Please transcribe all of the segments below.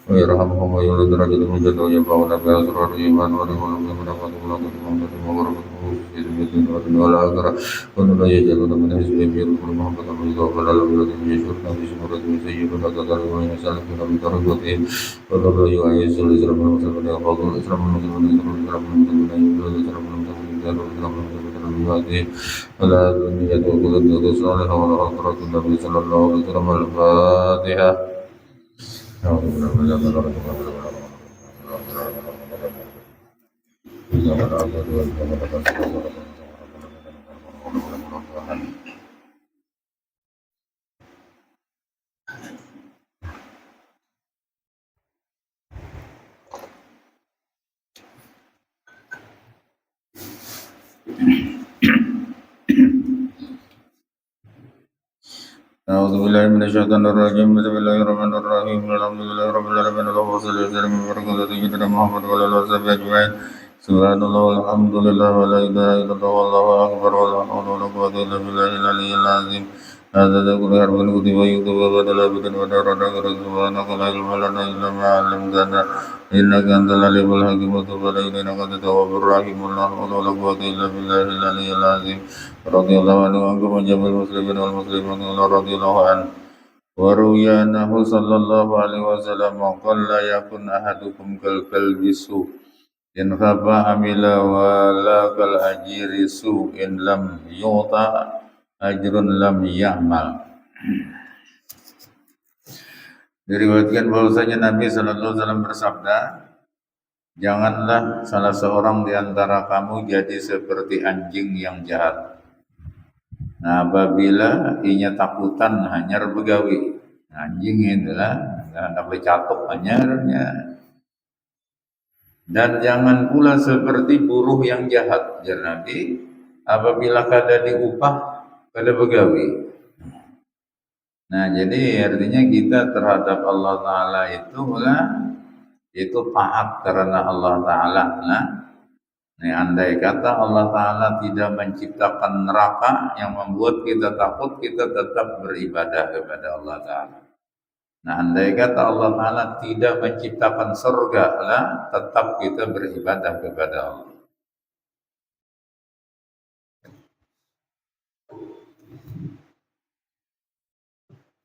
ويرحمهم ويولد درجتهم جل وينفعنا بأسرار الإيمان ورحمهم بمنافعة ملاقاتهم وبركاته في الدنيا والآخرة ولا يجعلون من حزبهم يركون محمد الله ولا الذين يشركون بشمرة سيئون كذلك وإن سألكنا بدرجتهم ولا يعز الإسلام والمسلمين وفضل الإسلام والمسلمين الإسلام والمسلمين يولد الإسلام والمسلمين الإسلام والمسلمين بهذه ولا الدنيا وكل الدين صالحا والآخرة النبي صلى الله عليه وسلم الفاتحة. أعوذ بالله من الشيطان الرجيم. أعوذ بالله من الشيطان الرجيم. بسم الله الرحمن الرحيم. الحمد لله رب العالمين. اللهم صل وسلم وبارك على سيدنا محمد وعلى آله وصحبه أجمعين. سبحان الله والحمد لله ولا إله إلا الله والله أكبر ولا حول ولا قوة إلا بالله العلي العظيم. هذا كل حرف كتب ويكتب وبدل بدن ودار دار سبحانك لا علم لنا إلا ما علمتنا إنك أنت العليم الحكيم. وتب علينا إنك أنت التواب الرحيم. لا حول ولا قوة إلا بالله العلي العظيم. رضي الله عنه وعنكم وجميع المسلمين والمسلمات رضي الله عنه. وروي أنه صلى الله عليه وسلم قال لا يكن أحدكم كالكلب سوء إن خفى عمل ولا كالأجير سوء إن لم يعطى ajrun lam ya'mal. Diriwayatkan bahwasanya Nabi sallallahu alaihi wasallam bersabda, janganlah salah seorang di antara kamu jadi seperti anjing yang jahat. Nah, apabila inya takutan hanyar begawi. Anjing itulah hendak dicatuk hanyarnya. Dan jangan pula seperti buruh yang jahat. Jar Nabi, apabila kada diupah pada begawi. Nah, jadi artinya kita terhadap Allah Ta'ala itu taat karena Allah Ta'ala. Nah, andai kata Allah Ta'ala tidak menciptakan neraka yang membuat kita takut, kita tetap beribadah kepada Allah Ta'ala. Nah, andai kata Allah Ta'ala tidak menciptakan surga, tetap kita beribadah kepada Allah.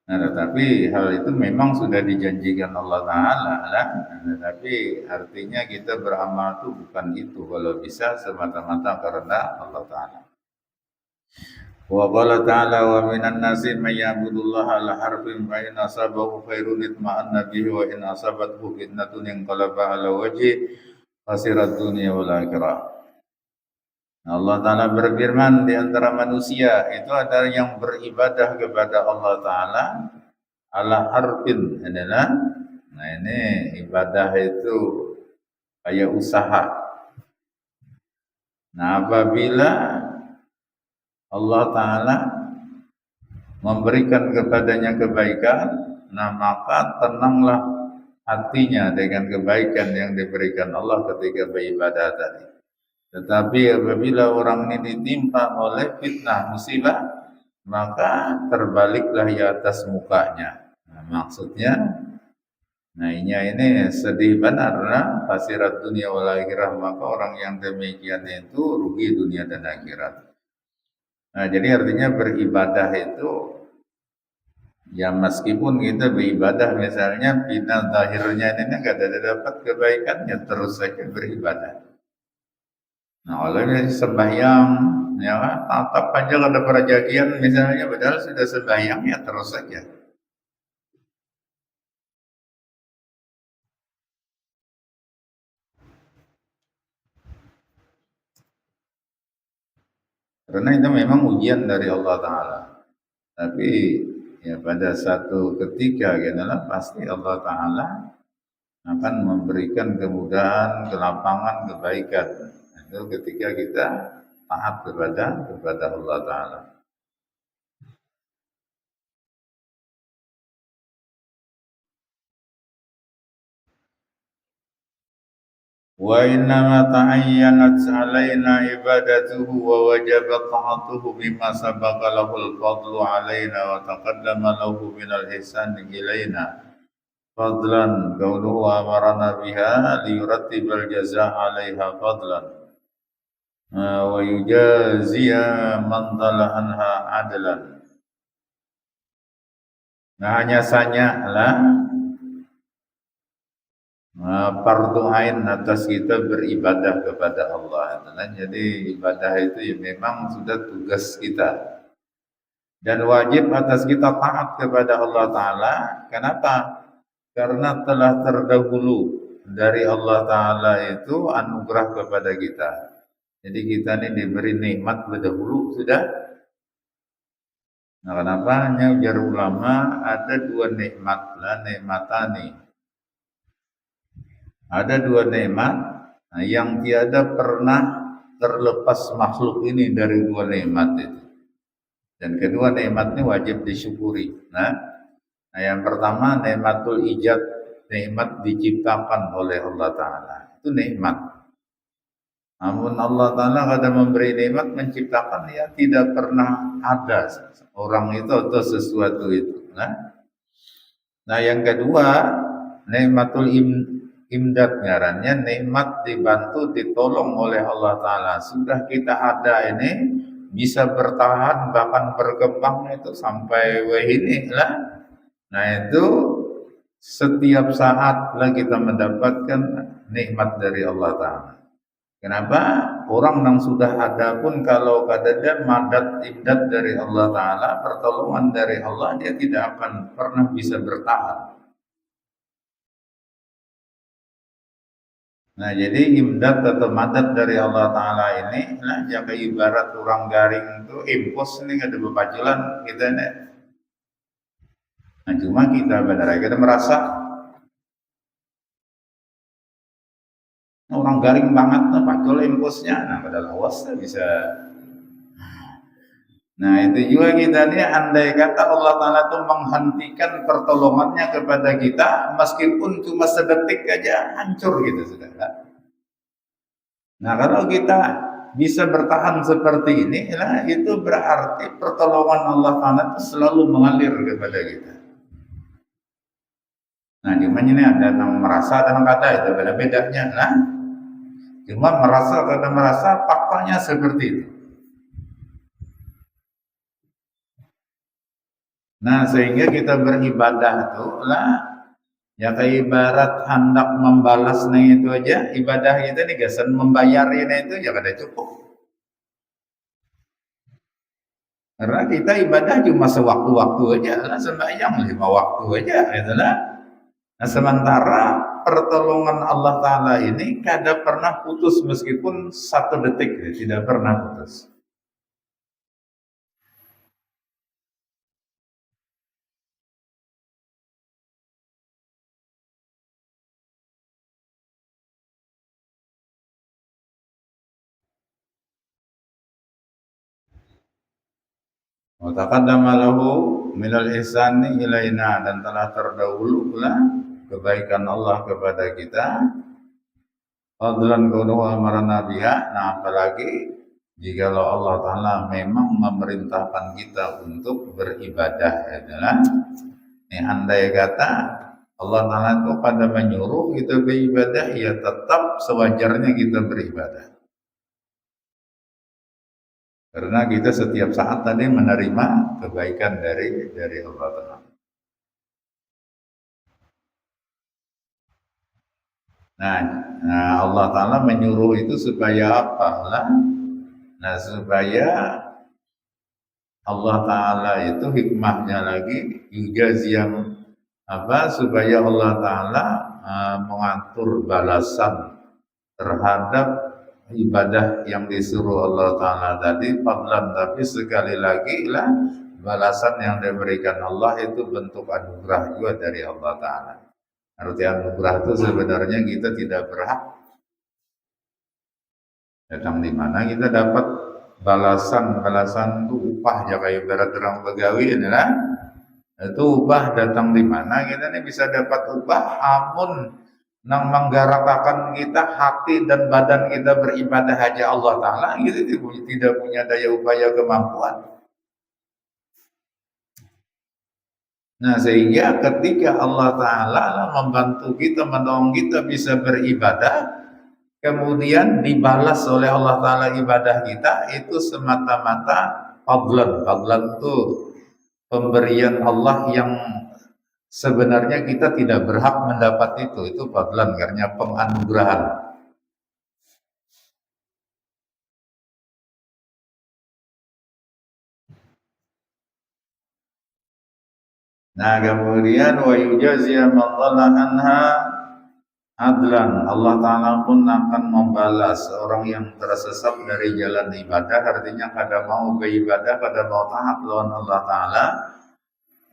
Nah, tetapi hal itu memang sudah dijanjikan Allah Ta'ala lah. Tetapi artinya kita beramal itu bukan itu. Kalau bisa semata-mata karena Allah Ta'ala. Wa qala ta'ala wa minan nasi may ya'budullaha ala harfin fa in asabahu khairun itma'anna bihi wa in asabathu fitnatun inqalaba ala wajhi khasirat dunya wal akhirah. Allah Ta'ala berfirman, di antara manusia itu ada yang beribadah kepada Allah Ta'ala ala harfin adalah, nah ini ibadah itu kayak usaha. Nah, apabila Allah Ta'ala memberikan kepadanya kebaikan, nah maka tenanglah hatinya dengan kebaikan yang diberikan Allah ketika beribadah tadi. Tetapi apabila orang ini ditimpa oleh fitnah musibah, maka terbaliklah di atas mukanya. Nah, maksudnya, nah ini sedih benar, khasirat dunia wal akhirah. Maka orang yang demikian itu rugi dunia dan akhirat. Nah, jadi artinya beribadah itu, ya meskipun kita beribadah misalnya bina zahirnya ini nggak ada dapat kebaikannya, terus saja beribadah. Nah, oleh sembahyang, ya tatap aja ada perjanjian misalnya, padahal sudah sembahyang ya terus saja. Karena itu memang ujian dari Allah Ta'ala. Tapi ya pada satu ketika adalah pasti Allah Ta'ala akan memberikan kemudahan, kelapangan, kebaikan. Itu ketika kita taat kepada Allah Ta'ala. Wa innama ta'ayyanat alaina ibadatuhu wa wajabat ta'atuhu bima sabaqa lahul fadlu alaina wa taqaddama lahu minal ihsan ilaina fadlan qawluhu amarana biha liyurattibal jazaa 'alaiha fadlan wa yujaziya man tala anha adlan. Nah, hanya saja lah fardu ain atas kita beribadah kepada Allah. Jadi ibadah itu ya memang sudah tugas kita. Dan wajib atas kita taat kepada Allah Ta'ala. Kenapa? Karena telah terdahulu dari Allah Ta'ala itu anugerah kepada kita. Jadi kita ini diberi nikmat berdahulu sudah. Nah, kenapa? Ujar ulama ada dua nikmat lah, nikmatani. Ada dua nikmat yang tiada pernah terlepas makhluk ini dari dua nikmat itu. Dan kedua nikmat ini wajib disyukuri. Nah, yang pertama nikmatul ijad, nikmat diciptakan oleh Allah Ta'ala. Itu nikmat. Namun Allah Ta'ala kada memberi nikmat menciptakan, ya tidak pernah ada orang itu atau sesuatu itu. Nah yang kedua nikmatul imdad ngarannya, nikmat dibantu ditolong oleh Allah Ta'ala. Sudah kita ada ini bisa bertahan bahkan berkembang itu sampai ini lah. Nah itu setiap saat lah kita mendapatkan nikmat dari Allah Ta'ala. Kenapa? Orang yang sudah ada pun kalau ada madat imdad dari Allah Ta'ala, pertolongan dari Allah, dia tidak akan pernah bisa bertahan. Nah jadi imdad atau madat dari Allah Ta'ala ini, nah jika ibarat orang garing itu impos ini ada bepaculan kita ini. Nah cuma kita benar kita merasa orang garing banget, nah pacul imposnya, nah padahal awas bisa. Nah itu juga kita nih, andai kata Allah Ta'ala itu menghentikan pertolongannya kepada kita, meskipun cuma sedetik aja hancur gitu sudah. Nah kalau kita bisa bertahan seperti ini, nah itu berarti pertolongan Allah Ta'ala itu selalu mengalir kepada kita. Nah cuma ini ada yang merasa dan kata itu beda-bedanya. Nah cuma merasa karena merasa faktanya seperti itu. Nah sehingga kita beribadah itu lah ya kayak ibarat hendak membalasnya itu aja, ibadah kita nih gasan membayarnya itu ya kada cukup. Karena kita ibadah cuma sewaktu-waktu aja lah, sembahyang 5 waktu aja gitu lah. Nah sementara pertolongan Allah Ta'ala ini kada pernah putus meskipun 1 detik, tidak pernah putus. Wa taqaddama lahu minal ihsani ilaina, dan telah terdahulu pula kebaikan Allah kepada kita. Fadlan qawluhu amarana biha. Nah apalagi jikalau Allah Ta'ala memang memerintahkan kita untuk beribadah adalah ini, andai kata Allah Ta'ala itu pada menyuruh kita beribadah, ya tetap sewajarnya kita beribadah. Karena kita setiap saat tadi menerima kebaikan dari Allah Ta'ala. Nah, Allah Ta'ala menyuruh itu supaya apa lah? Nah, supaya Allah Ta'ala itu hikmahnya lagi yujaziyam apa? Supaya Allah Ta'ala mengatur balasan terhadap ibadah yang disuruh Allah Ta'ala tadi fadlan, tapi sekali lagi lah balasan yang diberikan Allah itu bentuk anugerah juga dari Allah Ta'ala. Arti anugerah itu sebenarnya kita tidak berhak. Datang di mana kita dapat balasan itu upah ya kayak ibarat orang begawi inilah. Itu upah datang di mana kita ini bisa dapat upah amun nang menggerakkan kita hati dan badan kita beribadah aja Allah Ta'ala, gitu tidak punya daya upaya kemampuan. Nah, sehingga ketika Allah Ta'ala membantu kita, menolong kita bisa beribadah, kemudian dibalas oleh Allah Ta'ala ibadah kita, itu semata-mata fadlan. Fadlan itu pemberian Allah yang sebenarnya kita tidak berhak mendapat itu fadlan, karena penganugerahan. Nah, kemudian wa yujazia man anha adlan. Allah Ta'ala pun akan membalas orang yang tersesat dari jalan ibadah, artinya kada mau beribadah, kada mau taat lawan Allah Ta'ala,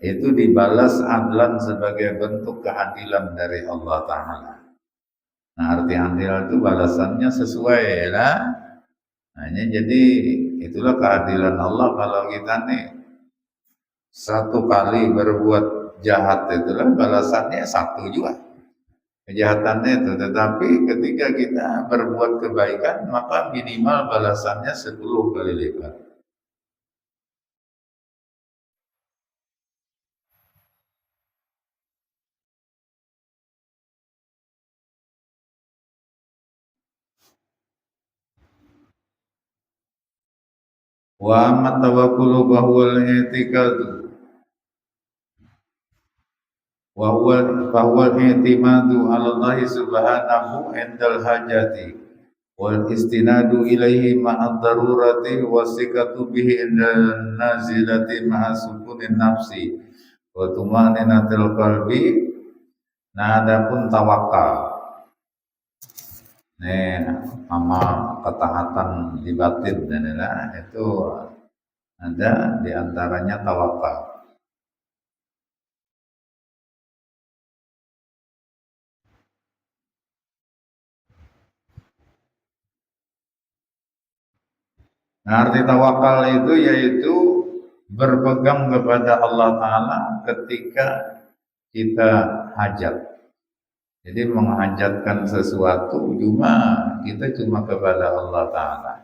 itu dibalas adlan sebagai bentuk keadilan dari Allah Ta'ala. Nah, arti adil itu balasannya sesuai lah. Nah, jadi itulah keadilan Allah. Kalau kita nih satu kali berbuat jahat, itulah balasannya satu juga kejahatannya itu. Tetapi ketika kita berbuat kebaikan, maka minimal balasannya 10 kali lipat. Wa amat tawakkulu bahwal i'tikadu wa huwa i'timadu 'ala Allah subhanahu 'indal hajati wal istinadu ilaihi ma'ad darurati wasikatu bihi indal nazilati ma'a sukunin nafsi wa tumaninatil qalbi. Nah, adapun tawakal, amal ketaatan di batin, itu ada diantaranya tawakal. Nah, arti tawakal itu yaitu berpegang kepada Allah Ta'ala ketika kita hajat. Jadi menghajatkan sesuatu kita cuma kepada Allah Ta'ala.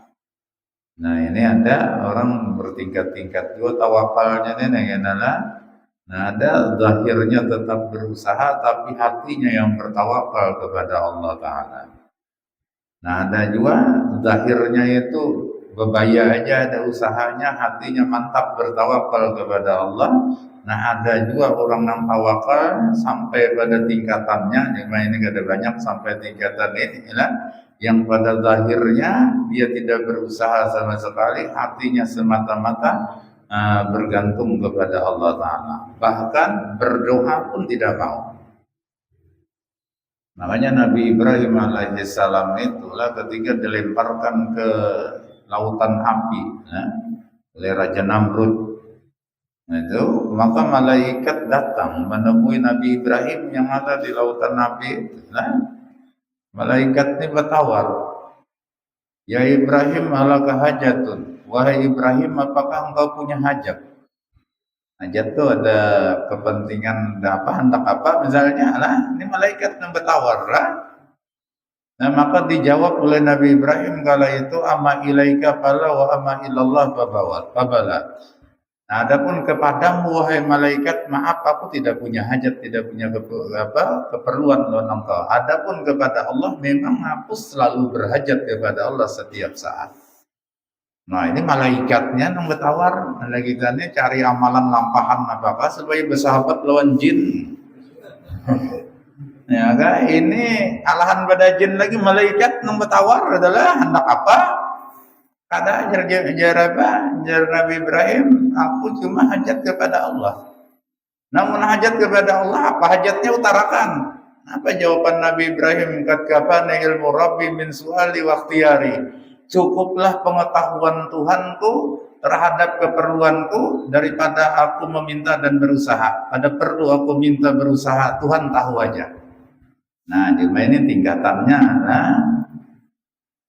Nah, ini ada orang bertingkat-tingkat juga tawakalnya ini adalah, nah, ada zahirnya tetap berusaha tapi hatinya yang bertawakal kepada Allah Ta'ala. Nah, ada juga zahirnya itu bebaya aja, ada usahanya, hatinya mantap bertawakal kepada Allah. Nah, ada juga orang yang tawakal sampai pada tingkatannya, ini ada banyak sampai tingkatan ini lah, yang pada zahirnya dia tidak berusaha sama sekali, hatinya semata-mata bergantung kepada Allah Ta'ala. Bahkan berdoa pun tidak mau. Makanya Nabi Ibrahim alaihissalam itulah ketika dilemparkan ke lautan api oleh Raja Namrud, itu maka malaikat datang menemui Nabi Ibrahim yang ada di lautan api itu. Malaikat ini bertawar, ya Ibrahim, alaka hajatun, wahai Ibrahim, apakah engkau punya hajat? Hajat itu ada kepentingan hendak apa misalnya ini malaikat yang bertawar lah. Nah, maka dijawab oleh Nabi Ibrahim kala itu, ama ilaika fala wa ama ilallah babala. Nah, adapun kepadamu wahai malaikat, maaf aku tidak punya hajat, tidak punya keperluan lawan engkau. Adapun kepada Allah memang aku selalu berhajat kepada Allah setiap saat. Nah, ini malaikatnya yang bertawar, lagi tanya cari amalan lampahan apakah supaya bersahabat lawan jin. Ya kan, ini alahan pada jin lagi, malaikat yang bertawar adalah hendak apa? Kata jar Nabi Ibrahim, aku cuma hajat kepada Allah. Namun hajat kepada Allah, apa hajatnya utarakan? Apa jawaban Nabi Ibrahim? Qad kafana ilmu Rabbi min su'ali wa ikhtiyari. Cukuplah pengetahuan Tuhanku terhadap keperluanku daripada aku meminta dan berusaha. Ada perlu aku minta berusaha, Tuhan tahu aja. Nah, cuma ini tingkatannya.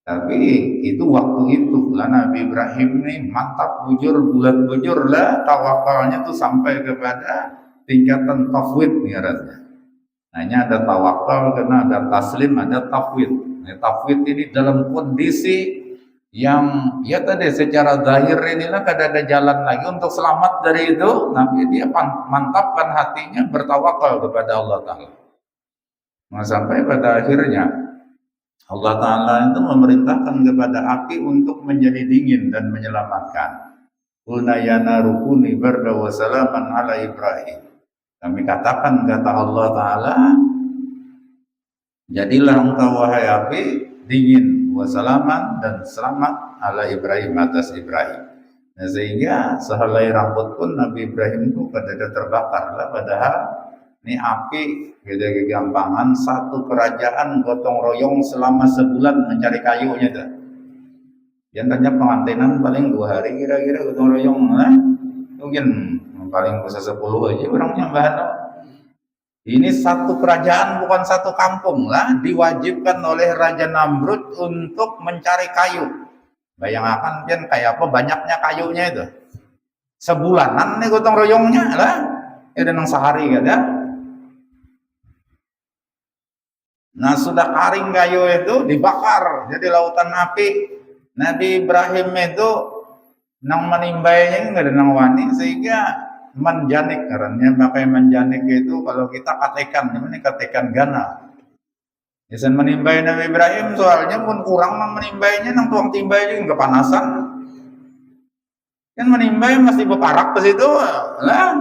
Tapi itu waktu itu lah Nabi Ibrahim ini mantap, bulat bujur lah tawakalnya tuh sampai kepada tingkatan tafwid ngarannya. Hanya ada tawakal, karena ada taslim, ada tafwid. Nah, tafwid ini dalam kondisi yang ya tadi secara zahir inilah kada ada jalan lagi untuk selamat dari itu, tapi dia mantapkan hatinya bertawakal kepada Allah Ta'ala. Nah, sampai pada akhirnya Allah Ta'ala itu memerintahkan kepada api untuk menjadi dingin dan menyelamatkan. Qulna ya naru kuni barda wa salaman ala Ibrahim. Kami katakan kata Allah Ta'ala, jadilah engkau wahai api dingin, wasalaman dan selamat ala Ibrahim atas Ibrahim. Nah, sehingga sehelai rambut pun Nabi Ibrahim itu pada terbakar lah, padahal ini api beda kegampangan satu kerajaan gotong royong selama sebulan mencari kayunya tuh. Yang tanya pengantinan paling 2 hari kira-kira gotong royong lah. Mungkin paling bisa 10 aja orangnya bahan. Ini satu kerajaan bukan satu kampung lah, diwajibkan oleh Raja Namrud untuk mencari kayu. Bayangkan kan kayak apa banyaknya kayunya itu. Sebulanan nih gotong royongnya lah. Ada nang sehari kada. Nah, sudah kering kayu itu dibakar jadi lautan api. Nabi Ibrahim itu nang menimbainya enggak ada nang wani, sehingga menjanik, karena pakai menjanik itu kalau kita katekan, ini katekan gana. Biasanya menimbai Nabi Ibrahim soalnya pun kurang nang menimbainya, nang tuang timbai juga kepanasan. Kan menimbai masih berparak ke situ lah.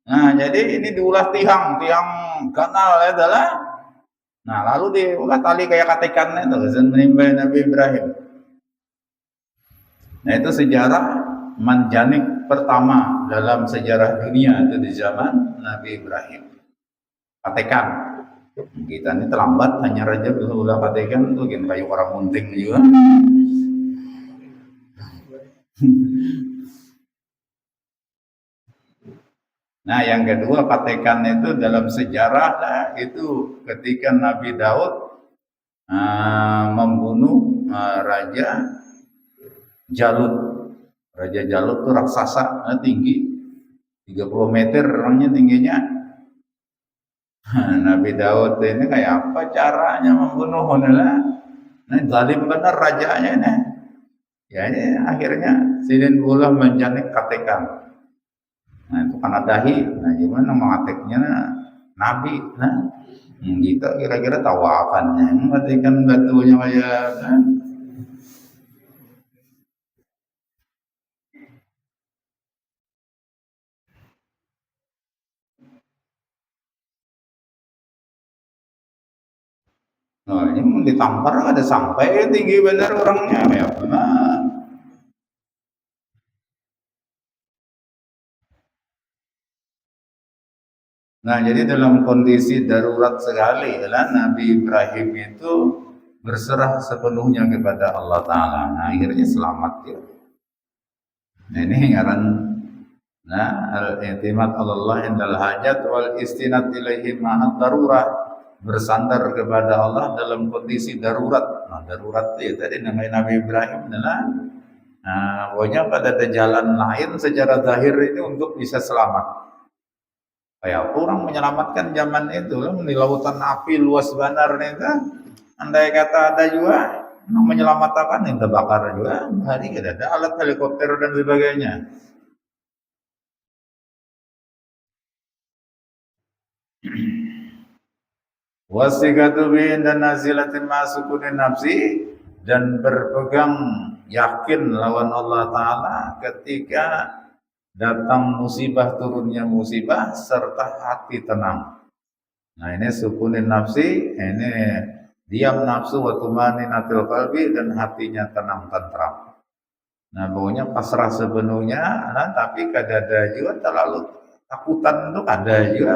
Nah, jadi ini diulah tiang kanal ya adalah. Nah, lalu diulah tali kayak katekan itu, biasanya menimbai Nabi Ibrahim. Nah, itu sejarah manjanik pertama dalam sejarah dunia itu di zaman Nabi Ibrahim. Katekan. Kita ini terlambat hanya raja ulah katekan itu kan kayu orang munting juga. Nah, yang kedua katekan itu dalam sejarah lah, itu ketika Nabi Daud membunuh Raja Jalut. Raja Jalut itu raksasa tinggi 30 meter orangnya tingginya. Nabi Daud ini kayak apa caranya membunuh lah. Nah, zalim benar rajanya ini. Ya, ini akhirnya sidin bola menjanik katekan. Nah, itu kan adahi. Nah, gimana mengateknya Nabi? Nah, kita kira-kira tawakannya mengatakan batunya kayak kan? Nah, ini mau ditampar ada sampai tinggi benar orangnya ya. Nah, jadi dalam kondisi darurat sekali ya, Nabi Ibrahim itu berserah sepenuhnya kepada Allah Ta'ala. Nah, akhirnya selamat ya. Nah, ini ngaran al-i'timad Allah indal hajat wal istinad ilaihi ma'ad darurah, bersandar kepada Allah dalam kondisi darurat. Nah, darurat itu tadi namanya Nabi Ibrahim adalah pokoknya pada ada jalan lain secara zahir ini untuk bisa selamat. Kayak orang menyelamatkan zaman itu di lautan api luas benar itu, andai kata ada juga yang menyelamatkan yang terbakar juga, hari tidak ada alat helikopter dan sebagainya. Wasikatu bin dan nazilatin masukunin nafsi, dan berpegang yakin lawan Allah Ta'ala ketika datang musibah, turunnya musibah, serta hati tenang. Nah, ini sukunin nafsi, ini diam nafsu wa tumaninatil qalbi, dan hatinya tenang tentram. Nah, pokoknya pasrah sepenuhnya, nah, tapi kadada juga terlalu takutan itu ada juga.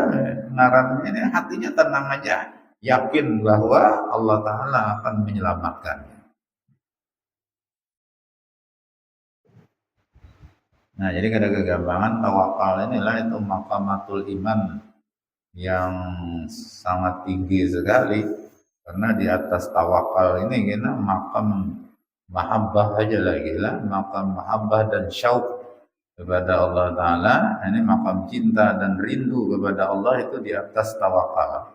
Ngarannya ini hatinya tenang aja, yakin bahwa Allah Ta'ala akan menyelamatkannya. Nah, jadi kada kegampangan tawakal inilah itu makamatul iman yang sangat tinggi sekali, karena di atas tawakal ini kita makam mahabbah aja lagi lah, makam mahabbah dan syauq kepada Allah Ta'ala. Ini makam cinta dan rindu kepada Allah itu di atas tawakal.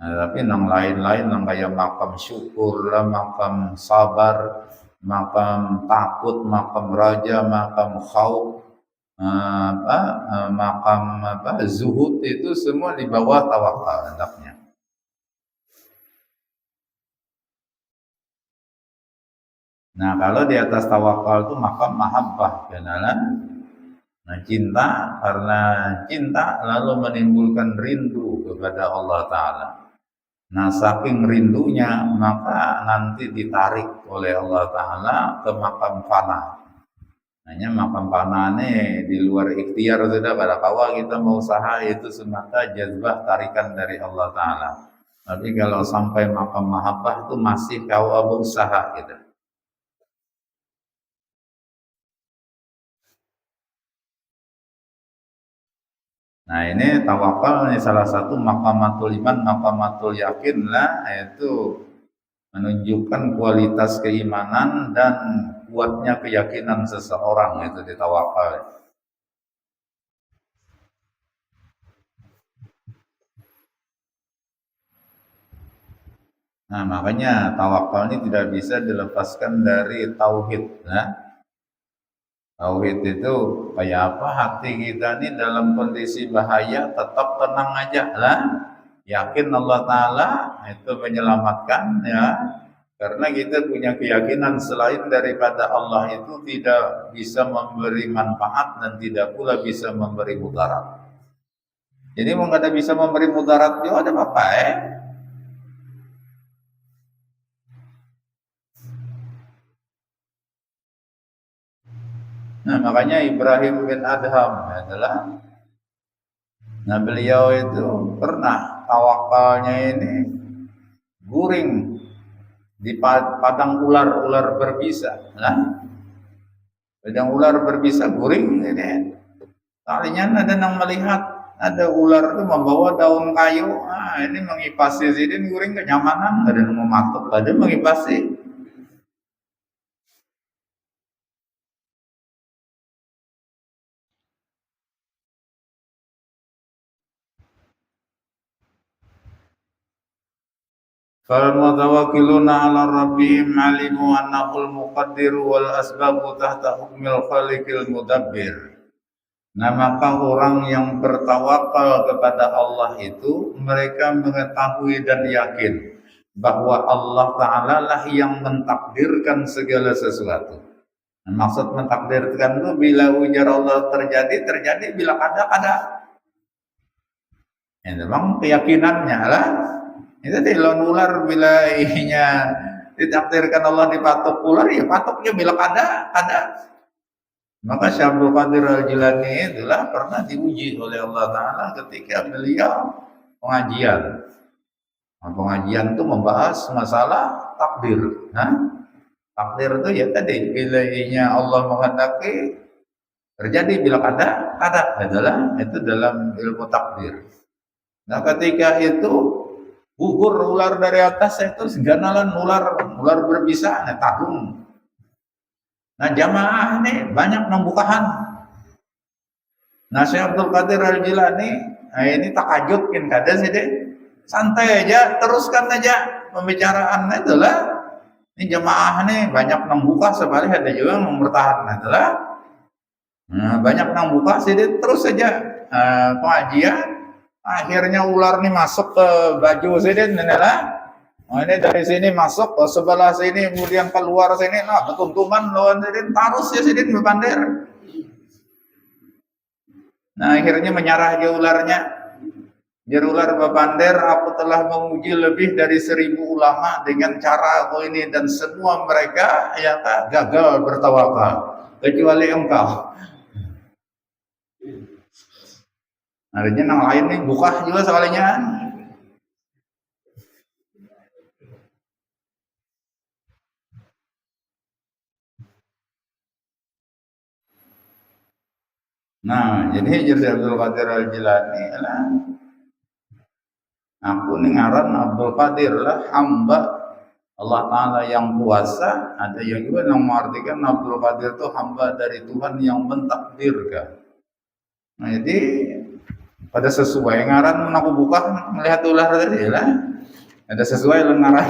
Nah, tapi yang lain-lain yang kayak makam syukur lah, makam sabar, makam takut, makam raja, makam khauf, makam zuhud, itu semua di bawah tawakal hendaknya. Nah, kalau di atas tawakal itu makam mahabbah, kenalan. Nah, cinta, karena cinta lalu menimbulkan rindu kepada Allah Ta'ala. Nah, saking rindunya maka nanti ditarik oleh Allah Ta'ala ke makam fana. Hanya makam fana ini di luar ikhtiar sudah, pada awal kita mau usaha itu semata jazbah tarikan dari Allah Ta'ala. Tapi kalau sampai makam mahabbah itu masih kau berusaha gitu. Nah, ini tawakal ini salah satu makamatul iman, makamatul yakin lah, yaitu menunjukkan kualitas keimanan dan kuatnya keyakinan seseorang, itu di tawakal. Nah, makanya tawakal ini tidak bisa dilepaskan dari tauhid. Nah, tauhid itu kayak apa? Hati kita ini dalam kondisi bahaya tetap tenang aja lah. Yakin Allah Ta'ala itu menyelamatkan ya. Karena kita punya keyakinan selain daripada Allah itu tidak bisa memberi manfaat dan tidak pula bisa memberi mudarat. Jadi mau nggak ada bisa memberi mudarat juga ada apa-apa Nah, makanya Ibrahim bin Adham adalah, nah beliau itu pernah tawakalnya ini guring di padang ular berbisa. Nah, padang ular berbisa guring ini. Talinya ada yang melihat ada ular itu membawa daun kayu. Ah, ini mengipasi sidin guring kenyamanan, ada yang mau matuk, ada mengipasi. Fal mutawakkiluna 'ala rabbihim 'alimu annahul muqaddir wal asbabu tahta hukmil khaliqil mudabbir. Nah, maka orang yang bertawakal kepada Allah itu mereka mengetahui dan yakin bahwa Allah Ta'ala lah yang mentakdirkan segala sesuatu. Nah, maksud mentakdirkan itu bila ujar Allah terjadi, terjadi, bila ada. Ya, memang keyakinannya lah. Itu di lawan ular bila inya ditakdirkan Allah dipatok ular, ya patoknya bila ada. Maka Syekh Abdul Qadir Al-Jilani itulah pernah diuji oleh Allah Ta'ala ketika beliau pengajian. Nah, pengajian itu membahas masalah takdir. Nah, takdir itu ya tadi, bila inya Allah menghendaki terjadi, bila ada adalah itu dalam ilmu takdir. Nah, ketika itu gugur ular dari atas itu seganalan ular berbisa, nah, tagung. Nah, jamaah ini banyak membukahan. Nah, Syekh Abdul Qadir Al-Jilani, nah ini takajudkin kada sih deh. Santai aja, teruskan aja pembicaraan itulah. Ini jamaah nih banyak membuka, sebalik ada juga yang mempertahankan itulah. Nah, banyak membuka sih deh, terus saja pengajian. Akhirnya ular nih masuk ke baju sidin inilah. Oh, ini dari sini masuk ke sebelah sini, kemudian keluar sini. Nah, ketuntuman lawan sidin, tarus ya sidin berpandir. Nah, akhirnya menyerah aja ularnya. Jar ular berpandir, aku telah menguji lebih dari 1000 ulama dengan cara aku ini, dan semua mereka ya gagal bertawakal kecuali engkau. Artinya yang lain nih buka juga sekalinya. Nah, jadi Syekh Abdul Qadir Al-Jilani lah. Aku nih ngaran Abdul Qadir lah, hamba Allah Ta'ala yang kuasa. Ada yang juga yang mengartikan Abdul Qadir itu hamba dari Tuhan yang mentakdirkan. Nah, jadi pada sesuai ngaran aku buka melihat ular tadi lah. Ada sesuai ngaran.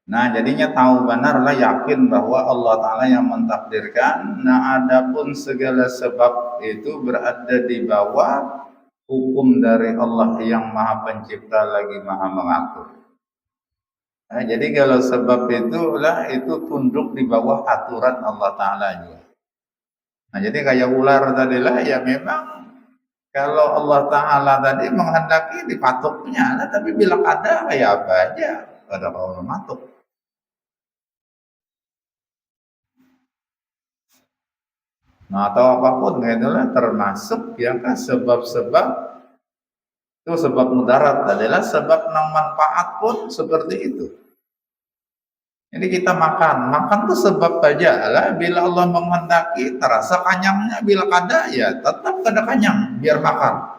Nah, jadinya tahu benarlah, yakin bahwa Allah Ta'ala yang mentakdirkan. Nah, adapun segala sebab itu berada di bawah hukum dari Allah yang Maha Pencipta lagi Maha Mengatur. Nah, jadi kalau sebab itulah itu tunduk di bawah aturan Allah Ta'ala juga. Nah, jadi kayak ular tadilah ya memang kalau Allah Ta'ala tadi menghendaki dipatuknya, nah, tapi bila ada kayak apa aja, ada kalau matuk. Nah, atau apapun itulah termasuk yang sebab-sebab itu sebab mudarat adalah sebab nang manfaat pun seperti itu. Jadi kita makan tuh sebab aja lah. Bila Allah menghendaki terasa kanyangnya, bila kada ya tetap kada kanyang biar makan.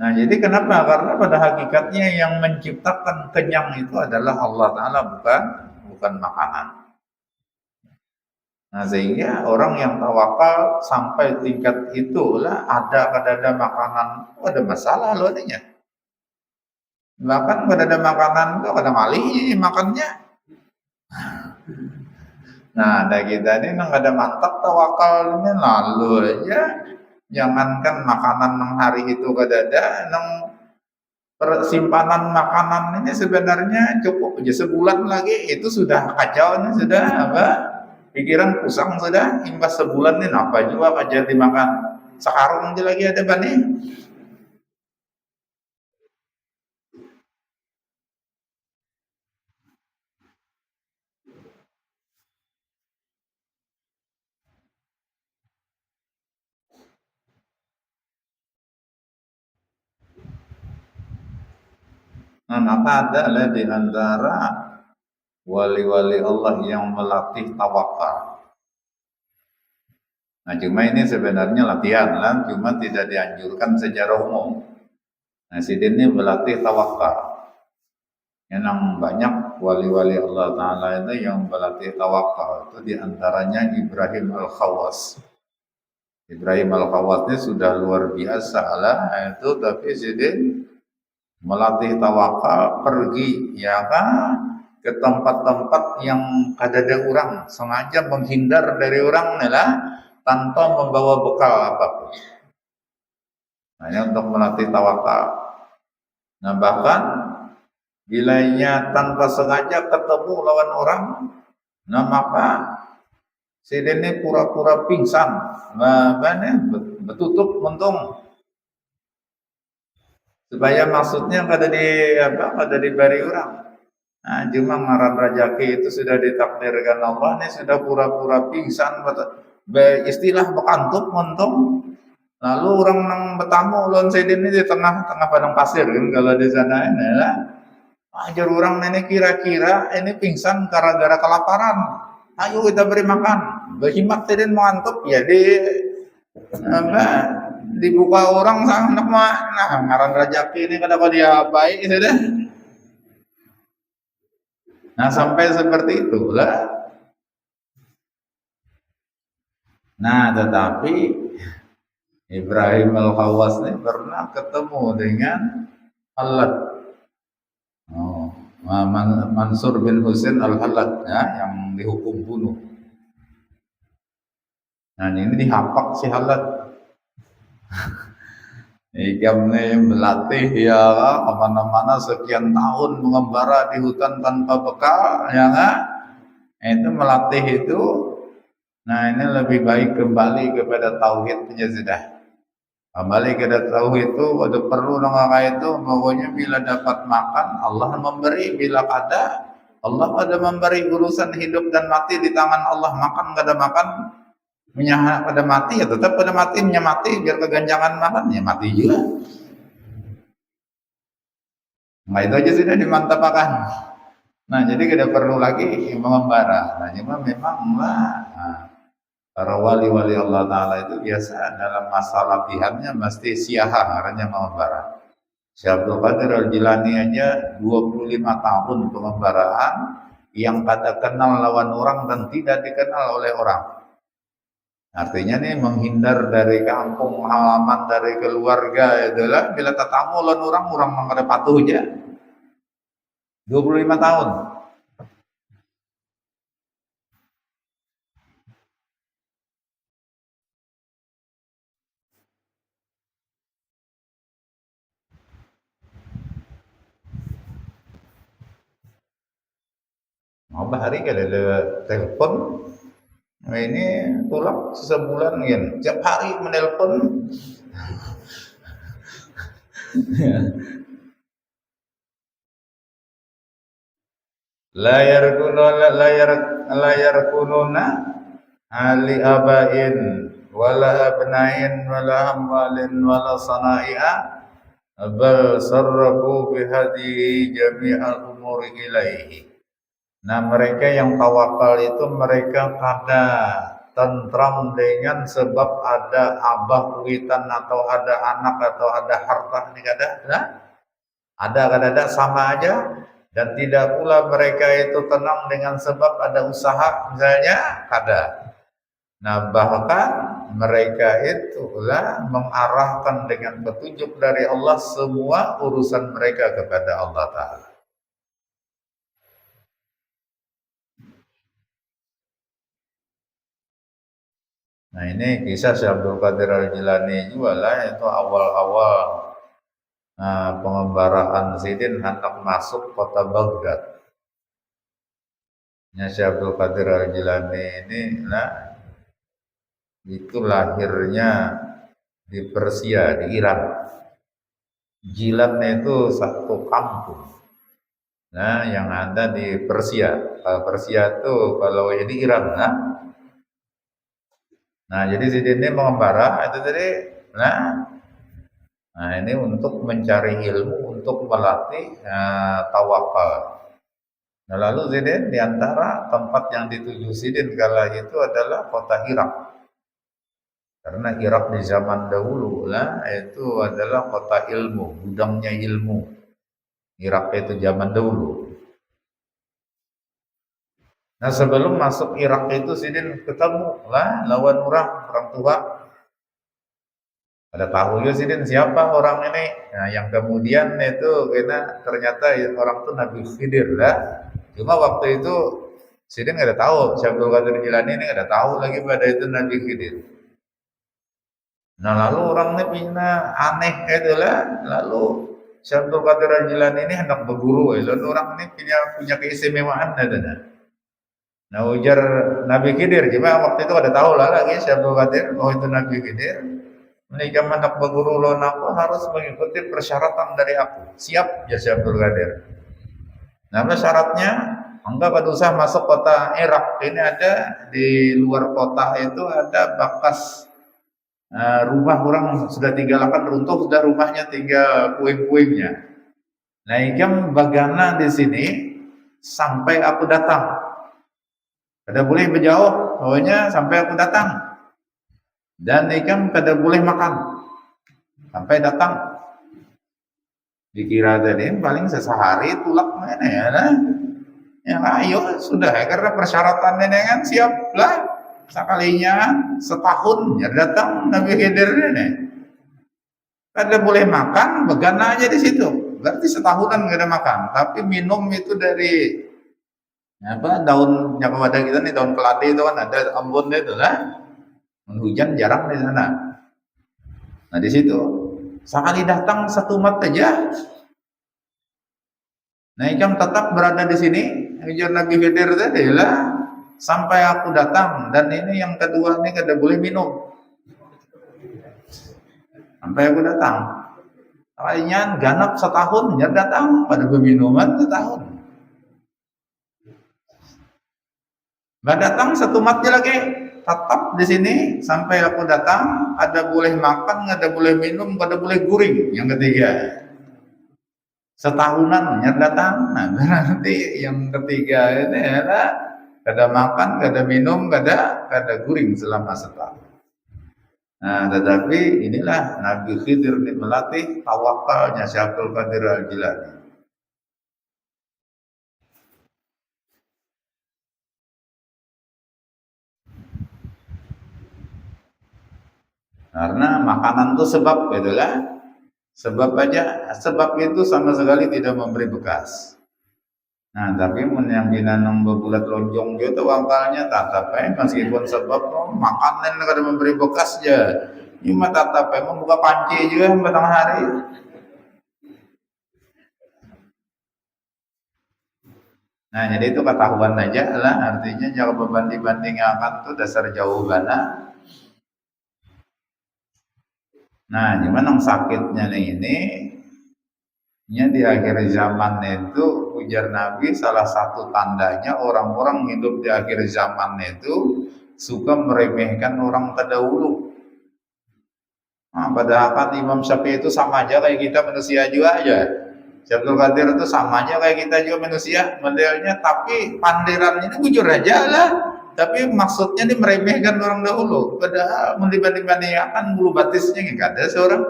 Nah, jadi kenapa? Karena pada hakikatnya yang menciptakan kenyang itu adalah Allah Ta'ala, bukan makanan. Nah, sehingga orang yang tawakal sampai tingkat itulah ada makanan, ada masalah loh adanya. Bahkan ada makanan tuh kadang malih makannya. Nah, ada kita ini nang ada mantap tawakalnya lalu aja. Jangankan makanan nang hari itu kadada, nang persimpanan makanan ini sebenarnya cukup aja sebulan lagi itu sudah kacau nih, sudah apa? Pikiran pusing sudah, imbas sebulan nih apa juga aja dimakan. Sekarung aja lagi ada bani. Nah, maka adalah di antara wali-wali Allah yang melatih tawakal. Nah, cuma ini sebenarnya latihan lah, cuma tidak dianjurkan secara umum. Nah, sidin ini melatih tawakal. Yang banyak wali-wali Allah Ta'ala itu yang melatih tawakal. Itu diantaranya Ibrahim Al-Khawas. Ibrahim Al-Khawas ini sudah luar biasa lah. Itu tapi sidin melatih tawakal, pergi ya kan ke tempat-tempat yang ada orang, sengaja menghindar dari orang lah tanpa membawa bekal apapun. Hanya untuk melatih tawakal. Nah, bahkan bilanya tanpa sengaja ketemu lawan orang, nah maka si ini pura-pura pingsan, betutup mentung. Supaya maksudnya kada di bari orang. Nah, cuma ngaran rajaki itu sudah ditakdirkan Allah, ini sudah pura-pura pingsan, istilah bekantuk mentung. Lalu orang nang bertamu lawan Saidin ini di tengah-tengah padang pasir kan kalau di sana ini lah. Ajar orang ini kira-kira ini pingsan gara-gara kelaparan. Ayo kita beri makan. Berhimat Saidin mengantuk ya dibuka orang sang anak mah. Nah, ngaran rajaki ini kenapa dia baik sudah. Nah, sampai seperti itulah. Nah, tetapi Ibrahim Al-Khawas ini pernah ketemu dengan Allah. Mansur bin Husain Al-Halad ya, yang dihukum bunuh. Nah, ini dihapak si Halad. Ikam nih melatih ya kemana-mana sekian tahun mengembara di hutan tanpa bekal ya kan? Itu melatih itu. Nah, ini lebih baik kembali kepada tauhid saja sudah. Kembali kepada tauhid itu ada perlu nangka itu pokoknya bila dapat makan Allah memberi, bila kada Allah ada memberi, urusan hidup dan mati di tangan Allah. Makan kada makan pada mati ya tetap pada mati, mati biar keganjangan makan ya mati juga. Nah, itu aja sudah dimantapkan. Nah, jadi tidak perlu lagi mengembara. Nah, cuma memang para wali-wali Allah Ta'ala itu biasa dalam masa latihannya mesti siaha caranya mengembara. Syekh Abdul Qadir Al-Jilani aja 25 tahun pengembaraan yang kada kenal lawan orang dan tidak dikenal oleh orang. Artinya nih menghindar dari kampung halaman, dari keluarga itulah bila tatamu lan orang mangkada patuh aja. 25 tahun. Mau bahari kada ada telepon. Nah, ini tulak sebulan kan. Tiap hari menelpon. Layar kununa ali abain wala abnain wala hamwalin wala sana'i'a bal sarrafu bihadi jami'al umuri ilaihi. Nah, mereka yang tawakal itu mereka kada tentram dengan sebab ada abah witan atau ada anak atau ada harta ini kada, nah? Ada sama aja. Dan tidak pula mereka itu tenang dengan sebab ada usaha misalnya kada. Nah, bahkan mereka itulah mengarahkan dengan petunjuk dari Allah semua urusan mereka kepada Allah Ta'ala. Nah, ini kisah Syekh Abdul Qadir Al-Jilani juga lah, itu awal-awal pengembaraan Sidin hendak masuk kota Baghdad. Syekh Abdul Qadir Al-Jilani ini itu lahirnya di Persia, di Iran. Jilan itu satu kampung. Nah, yang ada di Persia. Persia itu kalau ini Iran, nah. Nah, jadi Sidin ini mengembara itu tadi, nah ini untuk mencari ilmu, untuk melatih tawakal. Nah, lalu Sidin diantara tempat yang dituju Sidin kala itu adalah kota Irak. Karena Irak di zaman dahulu itu adalah kota ilmu, gudangnya ilmu. Irak itu zaman dahulu. Nah, sebelum masuk Irak itu Sidin ketemu lawan orang tua. Ada tahu ya Sidin siapa orang ini. Nah, yang kemudian itu ternyata orang itu Nabi Khidir lah. Cuma waktu itu Sidin nggak ada tahu, Syekh Abdul Qadir Jilani ini nggak ada tahu lagi pada itu Nabi Khidir. Nah, lalu orang ini punya aneh itulah, lalu Syekh Abdul Qadir Jilani ini hendak berguru, lalu orang ini punya keistimewaan Nah, ujar Nabi Khidir, cuma waktu itu ada tahu lah lagi Syekh Abdul Qadir bahwa itu Nabi Khidir. Menikah hendak berguru lon aku harus mengikuti persyaratan dari aku. Siap ya Syekh Abdul Qadir. Nah, syaratnya enggak pada usah masuk kota Irak. Ini ada di luar kota itu ada bekas rumah orang sudah tinggalkan runtuh, sudah rumahnya tinggal puing-puingnya. Nah, ikam bagana di sini sampai aku datang. Kada boleh berjauh, pokoknya sampai aku datang. Dan ikam kada boleh makan sampai datang. Dikira tadi paling sesehari tulak mana ya nah? Ya ayo sudah karena persyaratan ini kan siap lah. Sekalinya setahun ya datang Nabi Khidir ini. Kada boleh makan, begana aja di situ. Berarti setahunan nggak ada makan. Tapi minum itu dari daun yang ada kita nih, daun keladi itu kan ada ambonnya itu lah. Hujan jarang di sana. Nah, di situ sekali datang satu mat aja. Nah, ikam tetap berada di sini. Ujar Nabi Khidir tadi lah sampai aku datang. Dan ini yang kedua ini kada boleh minum sampai aku datang. Kalian ganap setahun ya datang pada peminuman setahun. Nggak datang satu matnya lagi. Tetap di sini sampai aku datang. Ada boleh makan, ada boleh minum, ada boleh guring. Yang ketiga, setahunan ya datang. Nah, nanti yang ketiga ini adalah kada makan, kada minum, kada guring selama setahun. Nah, tetapi inilah Nabi Khidir melatih tawakalnya Syekh Abdul Qadir Al-Jilani. Karena makanan itu sebab gitu lah. Sebab aja, sebab itu sama sekali tidak memberi bekas. Nah, tapi yang binanang bebulat lonjong gitu akalnya tatap meskipun sebab makanan kada memberi bekas aja. Cuma tatap membuka panci juga batang hari. Nah, jadi itu ketahuan aja lah, artinya jangan berbanding-banding akan tuh dasar jawabannya. Nah, cuman yang sakitnya ini, di akhir zaman itu ujar Nabi salah satu tandanya orang-orang hidup di akhir zaman itu suka meremehkan orang terdahulu. Nah, padahal kan Imam Syafi'i itu sama aja kayak kita manusia juga aja. Syabdul Qadir itu sama aja kayak kita juga manusia modelnya, tapi pandirannya ini jujur aja lah. Tapi maksudnya ini meremehkan orang dahulu. Padahal dibanding-bandingkan bulu batisnya nggak ada seorang.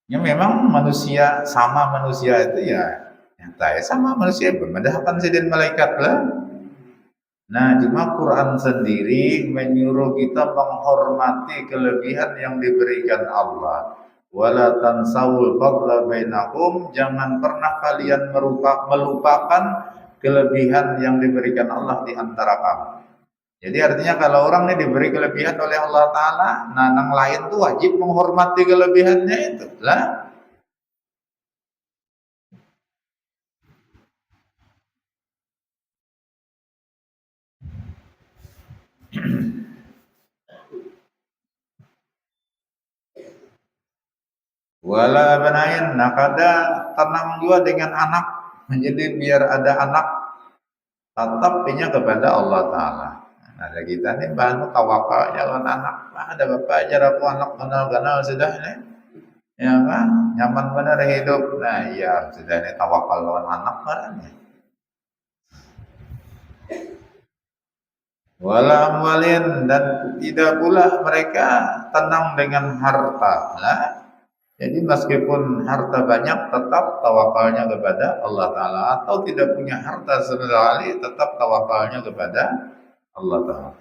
Ya memang manusia sama manusia itu ya nyata ya sama manusia bermedahkan sidin malaikat lah. Nah cuma Quran sendiri menyuruh kita menghormati kelebihan yang diberikan Allah. Wala tansawul fadla bainakum, jangan pernah kalian melupakan kelebihan yang diberikan Allah di antara kamu. Jadi artinya kalau orang ini diberi kelebihan oleh Allah Ta'ala, nah yang lain tuh wajib menghormati kelebihannya itu lah. Wala abanain, nah kada tenang juga dengan anak. Jadi biar ada anak tetap punya kepada Allah Ta'ala. Nah, ada kita nih bahan tawakal jalan anak. Nah, ada bapak ajar aku anak kenal-kenal sudah nih. Ya kan, nyaman benar hidup. Nah iya sudah nih tawakal lawan anak kan. Wala amwalin, dan tidak pula mereka tenang dengan harta. Nah, jadi meskipun harta banyak tetap tawakalnya kepada Allah Ta'ala, atau tidak punya harta sama sekali tetap tawakalnya kepada Allah Ta'ala.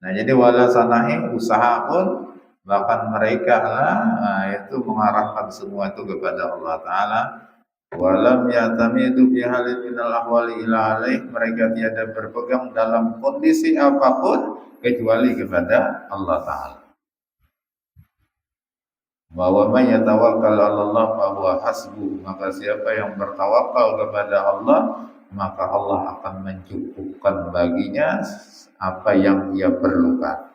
Nah jadi wala sanahi, usaha pun bahkan mereka lah, nah, itu mengarahkan semua itu kepada Allah Ta'ala. Walam yatamidu fi halin minal ahwali ila alaih, mereka tiada berpegang dalam kondisi apapun kecuali kepada Allah Ta'ala. Bahwa man yatawakkal 'ala Allah fa huwa hasbuh, maka siapa yang bertawakal kepada Allah maka Allah akan mencukupkan baginya apa yang ia perlukan.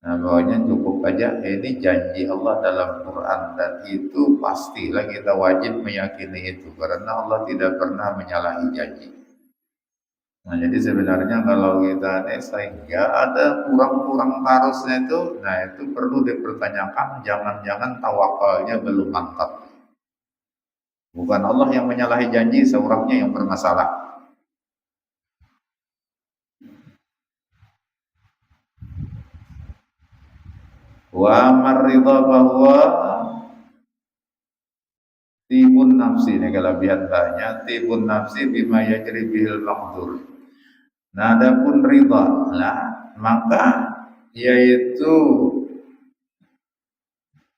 Nah, pokoknya cukup aja ini janji Allah dalam Quran, dan itu pastilah kita wajib meyakini itu karena Allah tidak pernah menyalahi janji. Nah, jadi sebenarnya kalau kita ini sehingga ada kurang-kurang harusnya itu, nah itu perlu dipertanyakan, jangan-jangan tawakalnya belum mantap. Bukan Allah yang menyalahi janji, seorangnya yang bermasalah. Wa marridha bahwa tibun nafsi, ini kelebihan banyak, tibun nafsi bima yajri bihil maqdur. Nah adapun ridha lah, maka yaitu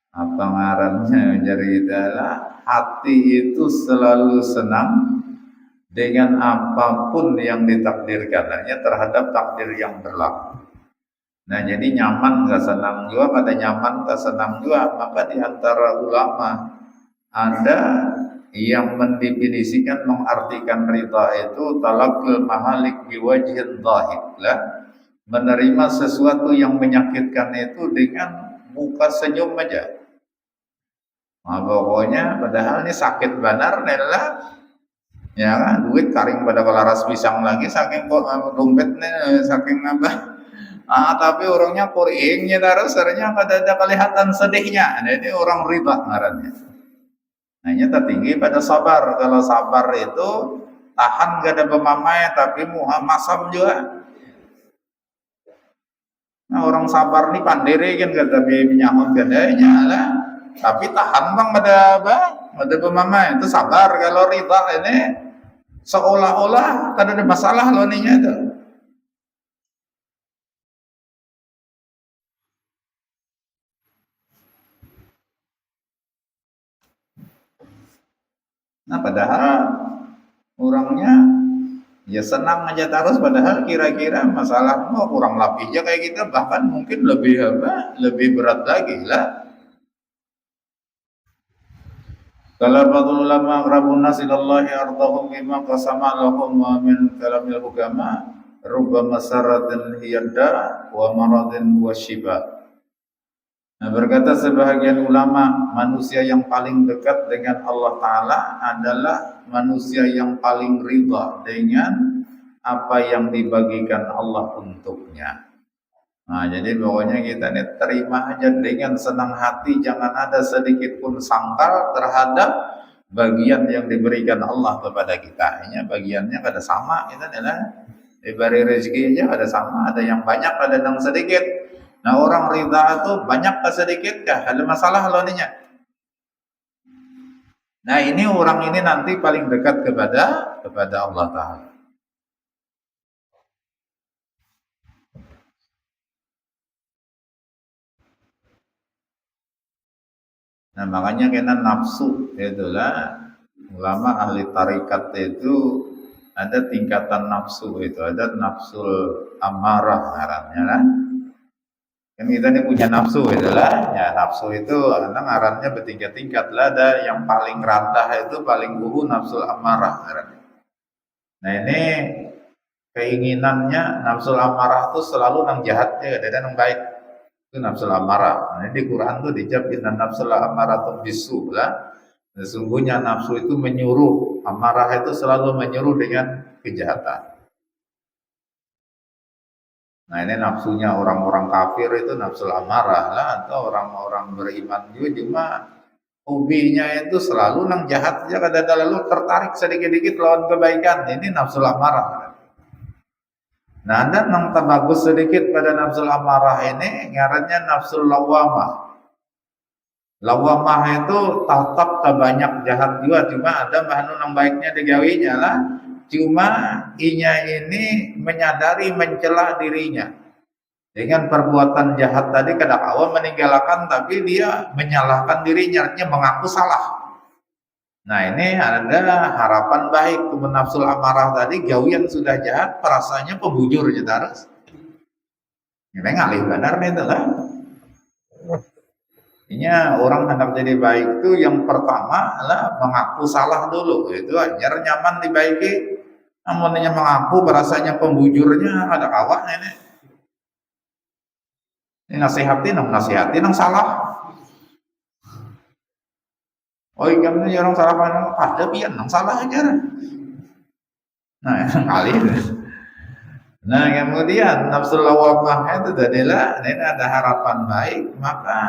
apa ngarannya jaridalah, hati itu selalu senang dengan apapun yang ditakdirkan, hanya terhadap takdir yang berlaku. Nah jadi nyaman gak senang juga, pada nyaman gak senang juga. Maka di antara ulama ada yang mendefinisikan, mengartikan ridha itu talaqul mahalik biwajhin dhahik lah, menerima sesuatu yang menyakitkan itu dengan muka senyum aja. Nah pokoknya padahal ini sakit benar lah, ya kan, duit karing pada kelaras pisang lagi saking dompetnya saking apa. Tapi orangnya koringnya terus, sebenarnya ada kelihatan sedihnya. Jadi orang riba ngarannya. Hanya tertinggi pada sabar. Kalau sabar itu tahan gak ada pemamai, tapi masam juga. Nah orang sabar nih pandiri kan, gak tapi menyahut gadanya lah. Tapi tahan bang pada apa? Ada pemama itu sabar kalau ridha ini seolah-olah kan ada masalah loh ininya itu. Nah padahal orangnya ya senang aja terus, padahal kira-kira masalah kurang lebihnya kayak gitu, bahkan mungkin lebih lebih berat lagi lah. Talabatul ulama aqrabun nas ilallahi ardahum bima qasama lahum min kalamil hukama rubbama saratin hiyadda wa maradin wa shiba. Nah, berkata sebahagian ulama, manusia yang paling dekat dengan Allah Ta'ala adalah manusia yang paling ridha dengan apa yang dibagikan Allah untuknya. Nah, jadi pokoknya kita ini terima aja dengan senang hati, jangan ada sedikit pun sangkal terhadap bagian yang diberikan Allah kepada kita. Ini bagiannya kada sama, kita adalah diberi rezeki aja ada sama, ada yang banyak, ada yang sedikit. Nah, orang ridha itu banyak ke sedikit kah? Ada masalah loh ininya. Nah, ini orang ini nanti paling dekat kepada Allah Ta'ala. Nah, makanya kena nafsu, itulah ulama ahli tarikat itu ada tingkatan nafsu itu, ada nafsul amarah ngarannya lah. Kan kita ini punya nafsu itulah, ya nafsu itu ngarannya bertingkat-tingkat lah, ada yang paling rendah itu paling buhu nafsul amarah ngarannya. Nah ini keinginannya nafsul amarah itu selalu nang jahatnya, ada nang baik. Itu nafsul amarah. Nah, di Quran tuh dijawab inna nafsul amarah tuh bisu lah. Sesungguhnya nafsu itu menyuruh, amarah itu selalu menyuruh dengan kejahatan. Nah ini nafsunya orang-orang kafir itu nafsul amarah lah, atau orang-orang beriman juga cuma hobinya itu selalu nang jahat saja, kadang lalu tertarik sedikit-sedikit lawan kebaikan. Ini nafsul amarah. Nah ada nang terbagus sedikit pada nafsul amarah ini ngarannya nafsul lawamah. Lawamah itu tetap tak banyak jahat juga, cuma ada bahan nang baiknya digawinya lah. Cuma inya ini menyadari mencela dirinya dengan perbuatan jahat tadi, kadang-kadang meninggalkan, tapi dia menyalahkan dirinya, artinya mengaku salah. Nah ini ada harapan baik ke nafsul amarah tadi, gawian sudah jahat, perasaannya pembujur aja terus. Ini ngalih benar nih itu kan. Intinya orang hendak jadi baik itu yang pertama adalah mengaku salah dulu, itu ajar nyaman dibaiki. Namun hanya mengaku berasanya pembujurnya ada kawan ini. Ini nasihatin nang salah. Oh iya ini orang salah mana? Ada pian nang salah aja. Nah kali. Nah kemudian nafsu lawamah itu adalah ini ada harapan baik, maka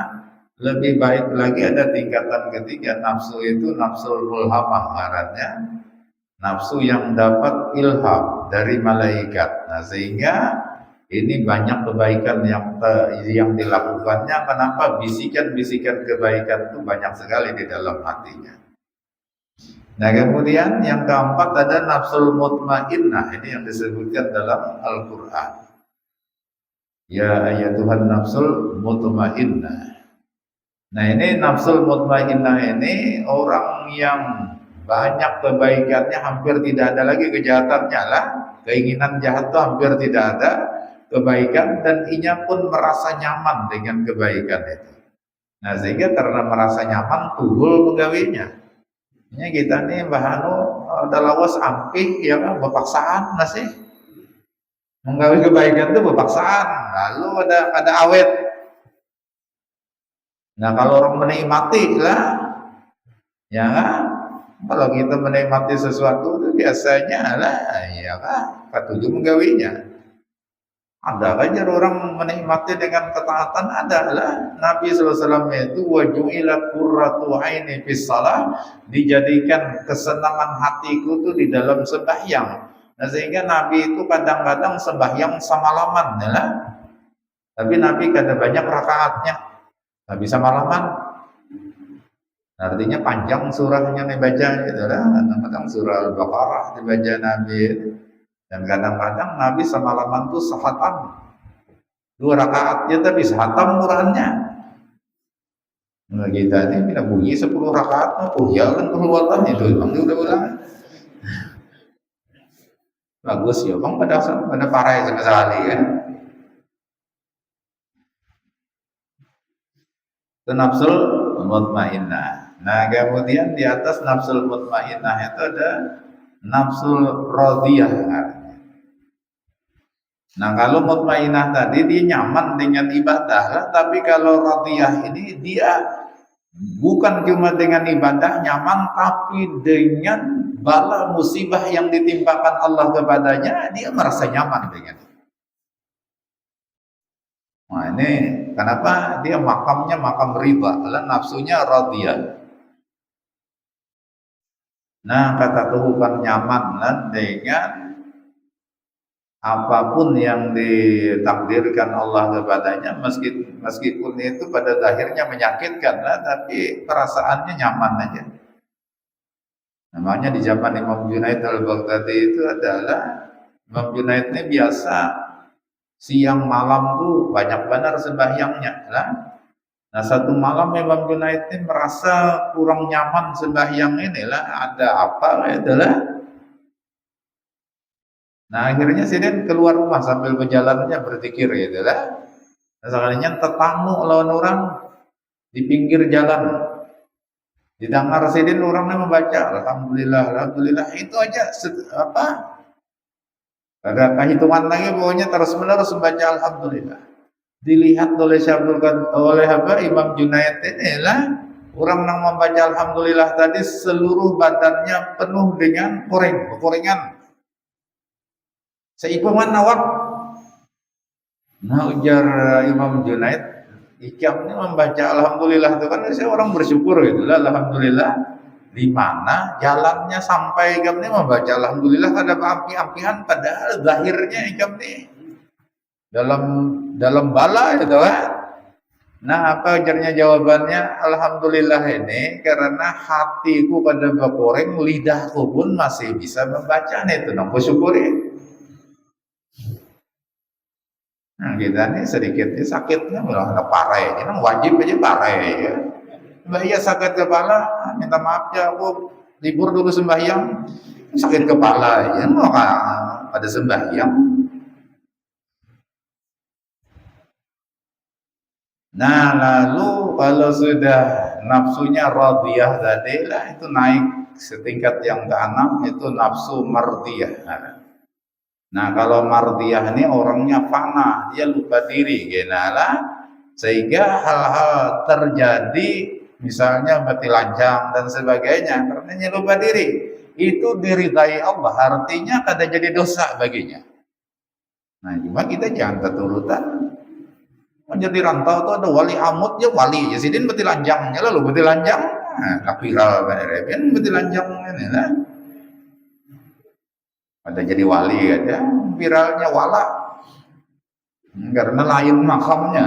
lebih baik lagi ada tingkatan ketiga, nafsu itu nafsul mulhamah ngarannya. Nafsu yang dapat ilham dari malaikat. Nah, sehingga ini banyak kebaikan yang dilakukannya. Kenapa? Bisikan-bisikan kebaikan itu banyak sekali di dalam hatinya. Nah, kemudian yang keempat ada nafsul mutmainnah. Ini yang disebutkan dalam Al-Qur'an. Ya ayyatuhan nafsul mutmainnah. Nah, ini nafsul mutmainnah ini orang yang banyak kebaikannya, hampir tidak ada lagi kejahatannya lah. Keinginan jahat itu hampir tidak ada, kebaikan, dan inya pun merasa nyaman dengan kebaikan itu. Nah sehingga karena merasa nyaman tuhul pegawainya. Ini kita nih bahanu ada lawas ampih ya kan, berpaksaan masih menggawi kebaikan itu berpaksaan, lalu ada awet. Nah kalau orang menikmati lah ya kan, kalau kita menikmati sesuatu itu biasanya lah, ya kan, ketujuh menggawinya. Ada aja orang menikmati dengan ketaatan, adalah Nabi SAW itu wajuilat qurratu aini fis shalah, dijadikan kesenangan hatiku itu di dalam sembahyang. Nah sehingga Nabi itu kadang-kadang sembahyang semalaman, ya. Tapi Nabi kadang banyak rakaatnya, Nabi semalaman. Artinya panjang surahnya dibaca gitu lah. Kadang-kadang surah Al-Baqarah dibaca Nabi. Dan kadang-kadang Nabi semalaman tuh sehatam. 2 rakaat ya tapi sehatam Qurannya. Nah kita ini bila bunyi 10 rakaat, oh ya kan keluar itu, bang udah ulang. Bagus ya bang, pada parai sekali kan. Itu nafsul mutmainnah. Nah kemudian di atas nafsul mutmainnah itu ada nafsul radiyah. Nah kalau mutmainnah tadi dia nyaman dengan ibadah, tapi kalau radiyah ini dia bukan cuma dengan ibadah nyaman, tapi dengan bala musibah yang ditimpakan Allah kepadanya, dia merasa nyaman dengan itu. Nah ini kenapa dia makamnya makam riba, nafsunya radiyah. Nah kata Tuhan nyaman dengan apapun yang ditakdirkan Allah kepadanya, meskipun itu pada akhirnya menyakitkan, tapi perasaannya nyaman aja. Namanya di zaman Imam Junaid al-Baghdadi itu adalah Imam Junaid ini biasa siang malam tuh banyak benar sembahyangnya lah. Nah satu malam Imam Junaid ini merasa kurang nyaman sembahyang inilah, ada apa itulah. Nah akhirnya Sidin keluar rumah sambil berjalannya berzikir itulah. Nah sekalinya tetamu lawan orang di pinggir jalan. Didengar Sidin orangnya membaca alhamdulillah, alhamdulillah, itu aja apa? Ada hitungan lagi pokoknya terus-menerus membaca alhamdulillah. Dilihat oleh Imam Junaid ini lah, orang yang membaca alhamdulillah tadi seluruh badannya penuh dengan korengan. Seipungan awak. Nah ujar Imam Junaid, Ikam ini membaca alhamdulillah itu kan saya orang bersyukur gitu lah, alhamdulillah. Di mana jalannya sampai Ikam ini membaca alhamdulillah ada api-apian, padahal zahirnya Ikam ini dalam bala gitu kan. Nah apa ujarnya jawabannya, alhamdulillah ini karena hatiku pada berkoreng, lidahku pun masih bisa membaca itu, nang bersyukuri. Nah kita nih sedikit sakitnya malah parah, ini wajib aja parah ya. Mbak iya sakit kepala, minta maaf ya aku libur dulu sembahyang, sakit kepala ya mau pada sembahyang. Nah lalu kalau sudah nafsunya radiyah tadi lah, itu naik setingkat yang ke-6, itu nafsu mardiyah. Nah kalau mardiyah ini orangnya fana, dia lupa diri genalah, sehingga hal-hal terjadi misalnya mati lanjang dan sebagainya karena dia lupa diri, itu diridai Allah, artinya kada jadi dosa baginya. Nah cuma kita jangan keturutan. Jadi rantau tuh ada wali amut ya wali ya sidin mati lanjangnya lalu mati lanjang, nah viral kan mati lanjang ini lah. Ada jadi wali aja, viralnya wala, karena lain makamnya.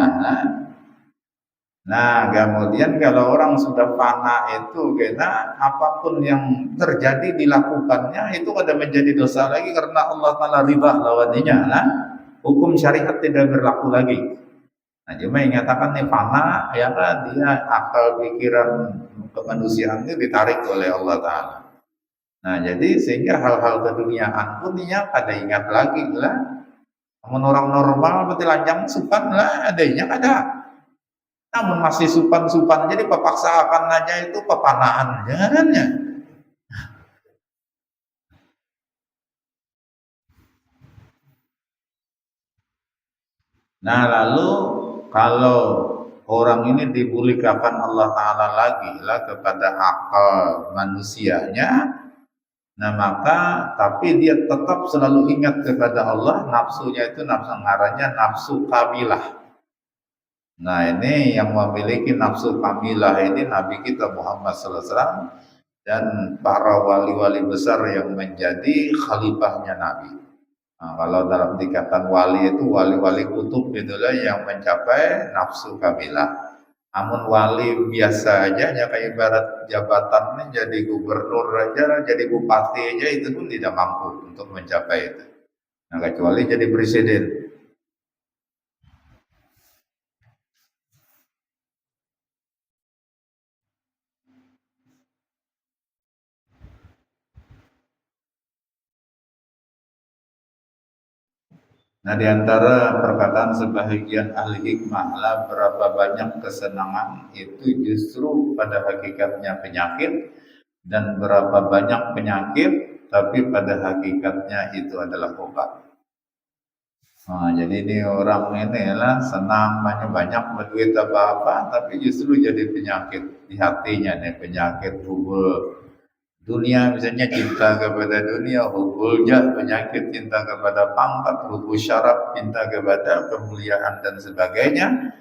Nah kemudian kalau orang sudah fana itu, karena apapun yang terjadi dilakukannya itu ada menjadi dosa lagi karena Allah Ta'ala riba lawannya. Nah hukum syariat tidak berlaku lagi. Nah cuma yang nyatakan nih fana ya kan, dia akal pikiran kemanusiaan itu ditarik oleh Allah Ta'ala. Nah jadi sehingga hal-hal keduniaan pun dia kada ingat lagi lah. Namun orang normal betul lanjang supan lah adanya kada. Namun masih supan-supan jadi pepaksaan aja itu pepanaan jangannya. Nah lalu kalau orang ini dibulikakan Allah Ta'ala lagi lah kepada akal manusianya, nah maka tapi dia tetap selalu ingat kepada Allah, nafsunya itu nafsu ngarannya nafsu kamilah. Nah ini yang memiliki nafsu kamilah ini Nabi kita Muhammad SAW dan para wali-wali besar yang menjadi khalifahnya Nabi. Nah, kalau dalam tingkatan wali itu wali-wali kutub itulah yang mencapai nafsu kamilah. Amun wali biasa aja, ya kayak ibarat jabatannya jadi gubernur aja, jadi bupati aja itu pun tidak mampu untuk mencapai itu. Nah, kecuali jadi presiden. Nah, di antara perkataan sebahagian ahli hikmah lah, berapa banyak kesenangan itu justru pada hakikatnya penyakit, dan berapa banyak penyakit tapi pada hakikatnya itu adalah obat. Nah, jadi ini orang ini lah senang banyak berduit apa-apa, tapi justru jadi penyakit di hatinya nih, penyakit hubul dunia, misalnya cinta kepada dunia, hubulnya penyakit cinta kepada pangkat, hubul syaraf, cinta kepada kemuliaan dan sebagainya.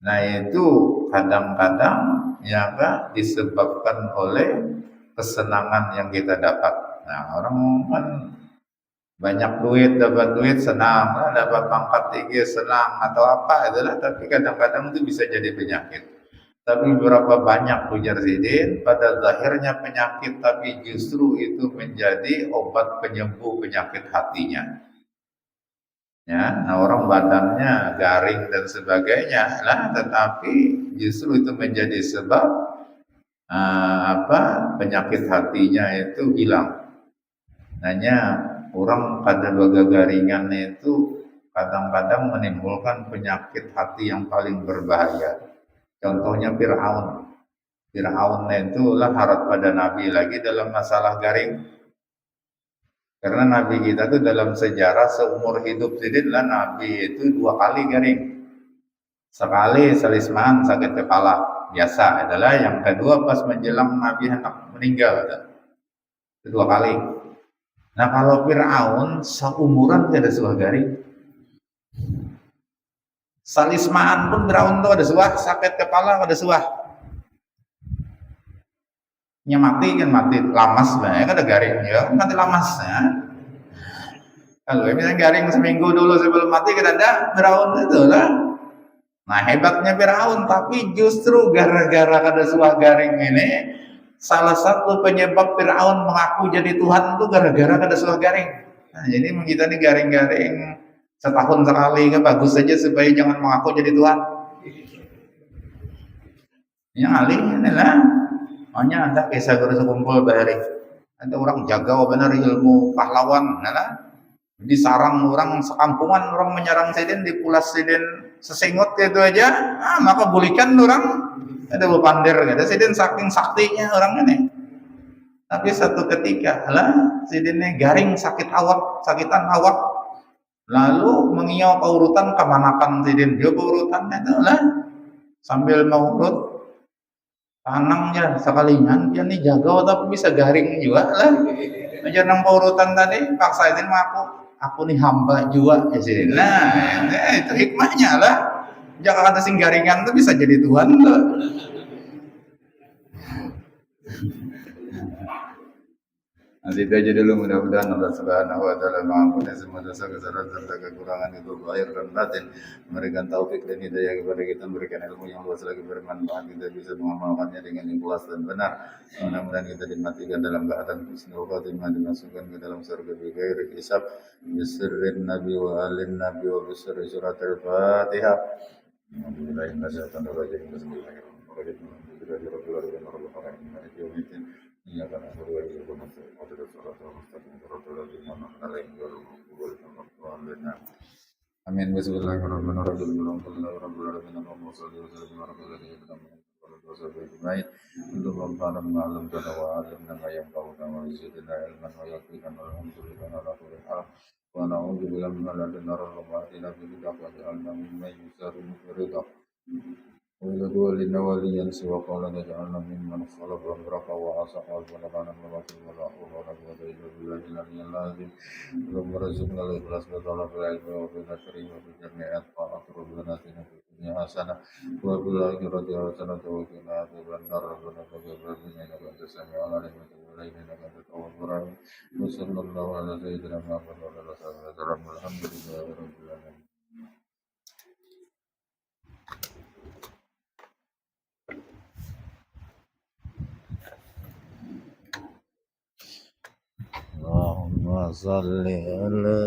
Nah, itu kadang-kadang ya kan disebabkan oleh kesenangan yang kita dapat. Nah, orang kan banyak duit, dapat duit senang, dapat pangkat tinggi senang atau apa itulah, tapi kadang-kadang itu bisa jadi penyakit. Tapi berapa banyak ujar Zidin pada zahirnya penyakit, tapi justru itu menjadi obat penyembuh penyakit hatinya. Ya, nah orang badannya garing dan sebagainya lah, tetapi justru itu menjadi sebab penyakit hatinya itu hilang. Hanya orang pada garingan itu kadang-kadang menimbulkan penyakit hati yang paling berbahaya. Contohnya Fir'aun. Fir'aun itu lah harap pada Nabi lagi dalam masalah garing. Karena Nabi kita itu dalam sejarah seumur hidup lah Nabi itu 2 kali garing. Sekali selisman sakit kepala biasa adalah, yang kedua pas menjelang Nabi hendak meninggal. Kedua kali. Nah, kalau Fir'aun seumuran tidak ada sebuah garing. Salismaan pun Fir'aun tuh ada sebuah sakit kepala, ada sebuah. Nya mati kan mati lamas lah, ya kan ada garing ya, mati lamas ya. Kalau misalnya garing seminggu dulu sebelum mati kita ada Fir'aun itu lah. Nah, hebatnya Fir'aun, tapi justru gara-gara ada sebuah garing ini, salah satu penyebab Fir'aun mengaku jadi Tuhan itu gara-gara ada sebuah garing. Nah, jadi kita ini garing-garing setahun sekali kan bagus saja supaya jangan mengaku jadi Tuhan. Yang alih ini lah, hanya ada kisah guru sekumpul bahari. Ada orang jaga benar ilmu pahlawan, nah, di sarang orang sekampungan, orang menyerang Sidin, dipulas Sidin sesingot gitu aja, maka bulikan orang ada pandir gitu. Sidin saking saktinya orang ini. Tapi satu ketika lah Sidinnya garing sakit awak, sakitan awak, lalu mengiau paurutan kemanakan Sidin dia paurutannya itu lah sambil mau urut tanangnya sekalian dia nih jaga tapi bisa garing juga lah. Aja nang paurutan tadi paksa Sidin aku nih hamba juga ya sih. Nah, itu hikmahnya lah. Jangan ada sing garingan tuh bisa jadi Tuhan tuh. Nanti itu aja dulu, mudah-mudahan Allah Subhanahu wa taala mengampuni semua dosa kesalahan serta kekurangan itu lahir dan batin, memberikan taufik dan hidayah kepada kita, memberikan ilmu yang luas lagi bermanfaat, kita bisa mengamalkannya dengan ikhlas dan benar. Mudah-mudahan kita dimatikan dalam keadaan husnul khatimah, dimasukkan ke dalam surga bighairi hisab, bisirrin nabi wa alin nabi wa bisirri surat al-fatihah. Bismillahirrahmanirrahim. Bismillahirrahmanirrahim. Iya kan, amin. Bismillahirrahmanirrahim. وإذا ولينا وليا سوى قال نجعلنا ممن خلق أمرك وعصى قلبنا كان الرسول ولا حول ولا قوة إلا بالله العلي العظيم اللهم ارزقنا الإخلاص بطلب العلم وبالنشر وبجميع الطاعات ربنا آتنا في الدنيا حسنة وفي الآخرة حسنة وقنا عذاب النار ربنا تقبل منا إنك أنت السميع العليم وتب علينا إنك أنت التواب الرحيم وصلى الله على سيدنا محمد وعلى آله وصحبه وسلم والحمد لله رب العالمين. صل على